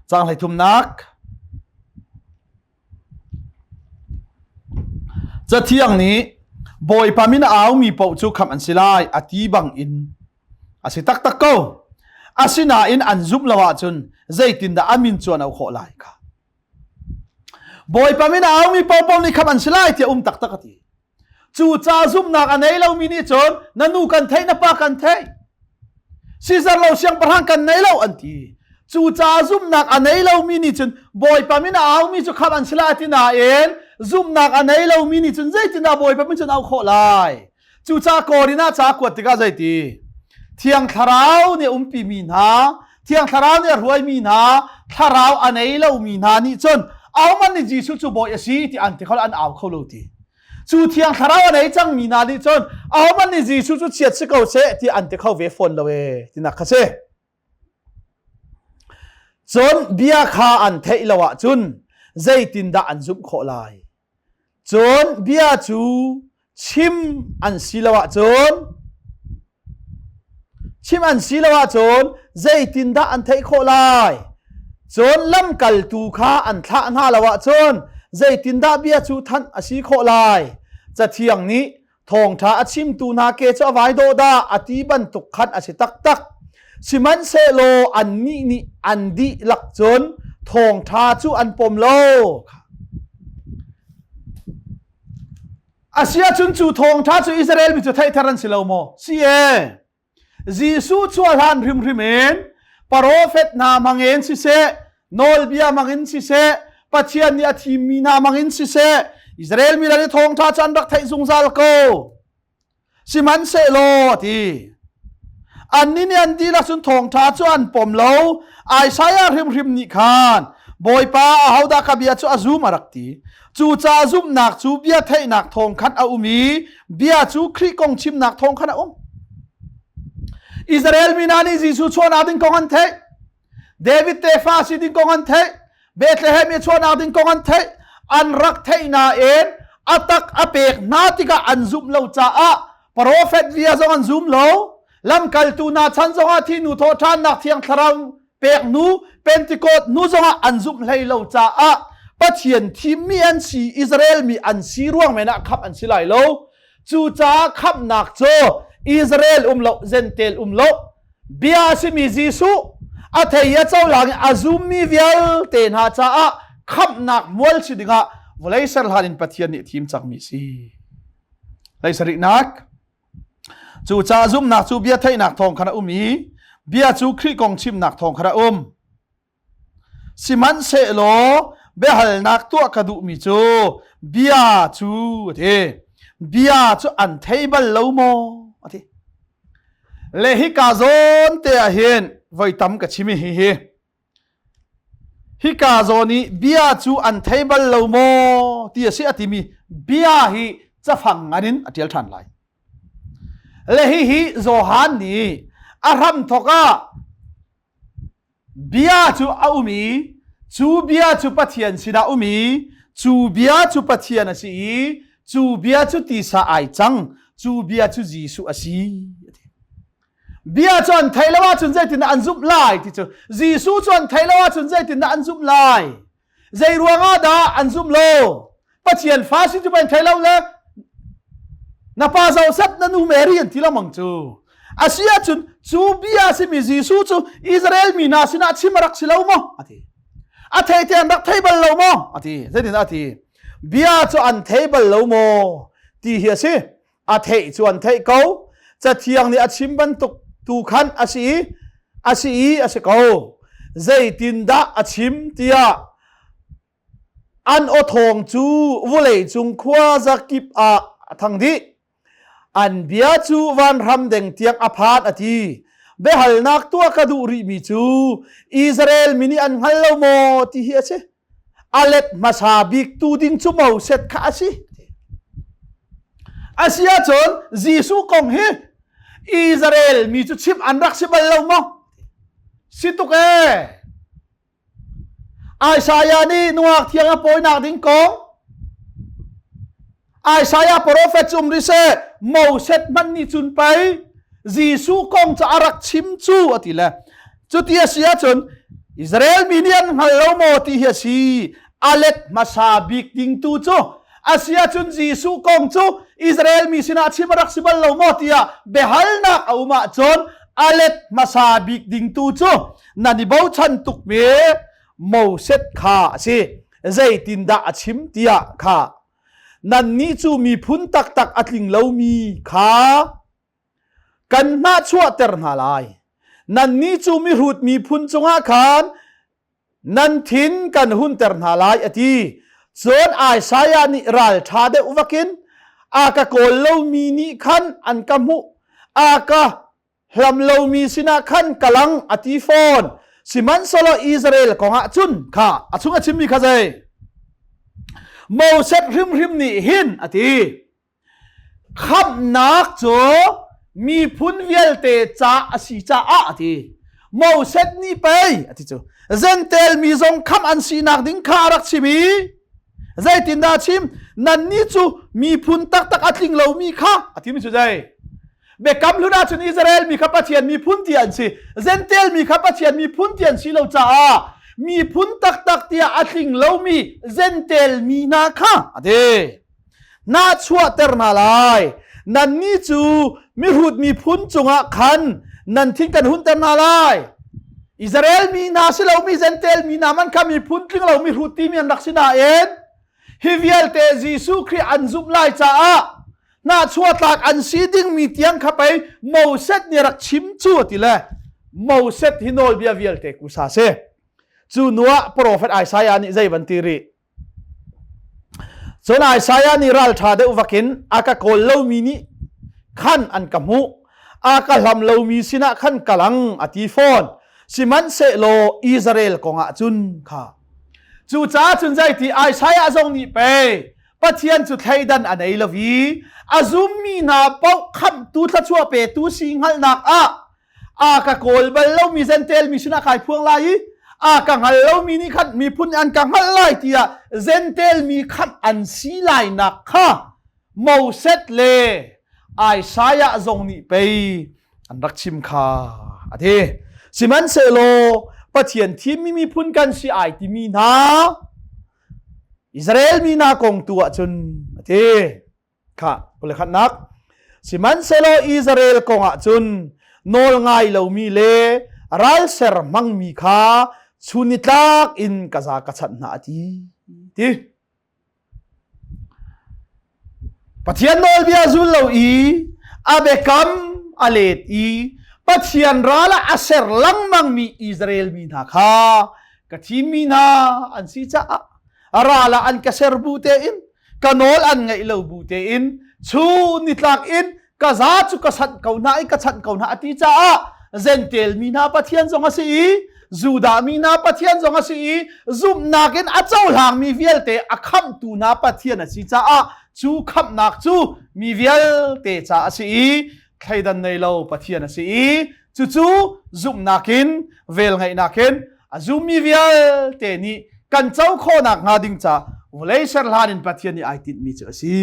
จังให้ทุมนักจะเที่ยงนี้บอยปามินเอามีเป่าจุคำอันสิไลอธิบังอินอาศิตักตะโกอาศินาอินอันซุบละวะจุนใจตินดาอามินจวนเอาโคไลค่ะบอยปามินเอามีเป่านี่คำอันสิไลที่ตักตะกตีจูจ้าซุบนักอันไหนเรามีนี่จนนันูกันเทนปากันเทซีซาร์เราเสียงประหารกันไหนเราอันที่จูจ้าซุบนักอันไหนเรามีนี่จนบอยปามินเอามีจุคำอันสิไลที่นาเองซุบนักอันไหนเรามีนี่จนใจตินดาบอยปามินจนเอาโคไลจูจ้ากอริน่าจากวดติกาใจตีเที่ยงทาราวเนี่ยปีมีนาเที่ยงทาราวเนี่ยรวยมีนาทาราวอันไหนเรามีนานี่จนเอามันนี่จีสุจูบอยสีที่อันที่เขาอันเอาเขาลูทีจูเที่ยงทาราวอันไหนจังมีนานี่จนเอามันนี่จีสุจูเฉียดสิเขาเสที่อันที่เขาเวฟอนเลยที่นักเสจนเบียคาอันเทละวะจนใจตินดาอันซุบโคไลจนเบียจูชิมอันสิละวะจนชิมอันสีละวะจนใจตินดาอันเทโคไลจนลำกัลตูข้าอันท่าหน้าละวะจนใจตินดาเบียจูทันอสีโคไลจะเที่ยงนี้ทองท้าชิมตูนาเกจเอาไว้โดดาอธิบันตุกขันอสิตักตักสิมันเซโลอันนี้นี่อันดีหลักจนทองท้าจูอันปมโลอาเซียจุนจูทองท้าจูอิสราเอลมีจุไทยทารันสิโลโมเสียจีสูชัวหันริมเองปาโรเฟตนามังเอนสิเซโนลเบียมังเอนสิเซปัจเจียนยาทีมีนามังเอนสิเซอิสราเอลมีอะไรทองท้าจันรักไทยซุงซาลโกสิมันเซโลทีอันนี้เนี่ยอันดีละสุนทองท้าจวนปมโลไอซายาริมนิคานบอยป้าเอาดาคาเบียจูอาซูมารักตีจูจ้าซุมนักจูเบียไทยนักทองขันอาอุมีเบียจูคริกงชิมนักทองขันอาอุมอิสราเอลมีนานี่จีซูชวนอาดินกองอันเทเดวิดเตฟาสิดินกองอันเทเบธเลเฮมชวนอาดินกองอันเทอันรักเทนาเอ็นอัตักอเปกนาติกาอันซุมเลวจ้าโปรเฟตวิอาซงอันซุมเลวลำกัลตูนาชันซงอาที่นูโททานนักเทียงทรังเปกนูเป็นติโกดนูซงอันซุมเลยเลวจ้าปัจเจียนที่มีอันสีอิสราเอลมีอันสีร่วงไม่นักขับอันสีไหลเลวจูจ้าขับนักโจอิสราเอลโลเซนเตลโลเบียสิมีจีสุอาเทียเจ้าหลังอาซูมีเวลเตนหาจ้าขับนักมวลสิดิงะวลัยเซลฮานินปัทยานิทีมจากมิซี lai sari nak chu cha zum nak chu bia thai nak thong khana umi bia chu khri kong chim nak thong khana siman se lo be hal nak tu ka du mi chu bia chu the bia chu an table lo mo ati le hi ka zon te a hen voi tam ka chimi hi hi ka zoni bia chu an table lo mo ti si ati mi bia hi cha phang anin atial than lai le hi zo han ni aram thoka bia chu aumi chu bia chu pathian sina umi chu bia chu pathian asi chu bia chu ti sa ai chang chu bia chu jisu asi bia chon thailawa chun zai tin an zup lai ti chu jisu chon thailawa chun zai tin an zup lai zai ruanga da an zup lo pathian fa si chu ban thailaw le na pa zau sat na nu merian ti la mang chu asia chun chu bia si mi jisu chu Israel mi na sina chimarak silaw mo ati a thei te an rak table lo mo ati zai tin ati bia chu an table lo mo ti hi si a thei chu an thei ko cha thiang ni a chim ban tuk tu khan asi ko zai tin da a chim tia an o thong chu vulei chung khwa zakip a thang di an bia chu van ram deng tiang aphat ati be hal nak tua ka du ri mi chu Israel mini an hallo mo ti hi ase alet masabik tu ding chu mau set kha asi asia chon jisu kong hi Israel mi chu chip an rak si bal lo mo situke Isaiah ni nuak thiang a poi nak ding kong Isaiah prophet chum ri se mo set man ni chun pai jisu kong cha arak chim chu atila chu ti asia chon Israel mi ni an hallo mo ti hi si alet masabik ding tu chu asia chun jisu kong chu Israel mi sina chimarak sibal lo mo tia behal nak auma chon alet masabik ding tu chu nani bau chan tuk me mo set kha si zai tin da achim tia kha nan ni chu mi phun tak tak atling lo mi kha kan na chua ter na lai nan ni chu mi rut mi phun chunga khan nan thin kan hun ter na lai ati chon Isaiah ni ral tha de uwakin aka kol lo mi ni khan an kamu aka hlam lo mi sina khan kalang ati phone siman solo Israel konga chun kha achunga chimmi kha jai mo set rim ni hin ati kham nak cho mi phun vial te cha asi cha a ati mo set ni pe ati chu zentel mi zong kham an si nak ding kha rak chimi zai tin da chim nan ni chu mi phun tak tak atling lo mi kha ati mi chu jai be kam lu da chun Israel mi kha pathian mi phun tian si zentel mi kha pathian mi phun tian si lo cha a mi phun tak tak tia atling lo mi zentel mi na kha ade na chua ter na lai nan ni chu mi hut mi phun chunga khan nan thin kan hun ter na lai Israel mi na si lo mi zentel mi na man kha mi phun tling lo mi hut ti mi an rak sina en hivial te jisu khri an zup lai cha a na chua tak an si ding mi tiang kha pai mo set ni rak chim chu ti le mo set hinol bia vial te ku sa se chu nuwa prophet Isaiah ni zai ban ti ri chona Isaiah ni ral tha de uwakin aka kol lo mi ni khan an kamu aka hlam lo mi sina khan kalang ati phone siman se lo Israel konga chun kha chu cha chun zai ti Isaiah zong ni pe pathian chu thaidan anei lovi azum mi na pau kham tu thla chua pe tu sing hal nak a ka kol bal lo mi zentel mi sina khai phuang lai a ka ngal lo mi ni khat mi phun an ka ngal lai tia zentel mi khat an si lai nak kha mo set le Isaiah zong ni pe an rak chim kha ate siman se lo pathian thim mi phun kan si ai ti mi na Israel mi na kong tua chun ate kha pole khat nak siman se lo Israel konga chun nol ngai lo mi le ral ser mang mi kha chunitlak in kaza ka chat na ati ti ปะเทียนโนลเบียซุลโลอีอาเบกัมอเลตอีปะเทียนราละอาเซรลังมังมีอิสราเอลมีนาคากะทีมีนาอันซีจ้าราละอันกะเซรบูเตอินกะโนลอันไงโลบูเตอินชูนิตลักอินกะซาจุกะสันเกานาอิกะสันเกานาอติจ้าเซนเตลมีนาปะเทียนซงอาซีจูดามีนาปะเทียนซงอาซีซุมนากินอาเจ้าหางมีเวียลเตอะคัมตูนาปะเทียนอาซีจ้าจูคับนักจูมีเวียลเตจ้าอาซีใครดันในเราปะเทียนอาซีจูซุมนักินเวลไงนักินจูมีเวียลเตนี่กันเจ้าโคนักงาดิงจ้าวเลเซอร์ลานินปะเทียนนี่ไอติดมีจ้าซี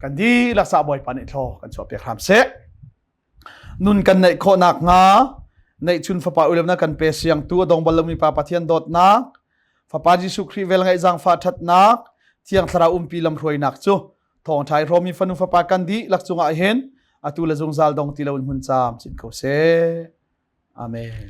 กันดีลักษาบ่อยปานเอทอกันชอบเปียกรามเสนุนกันในโคนักงาในชุนฟ้าป่าอุลมนักกันเปเสียงตัวดงบอลมีปาปะเทียนดดนักฟ้าป่าจิสุครีเวลไงจังฟ้าทัดนักเที่ยงสระปีลำรวยนักจูทองไทยรอมีฟันุฟ้าป่ากันดีลักจงอาเห็นอตุลจงซาลดงติลาอุนหุนจามสินเขาเสอาเมน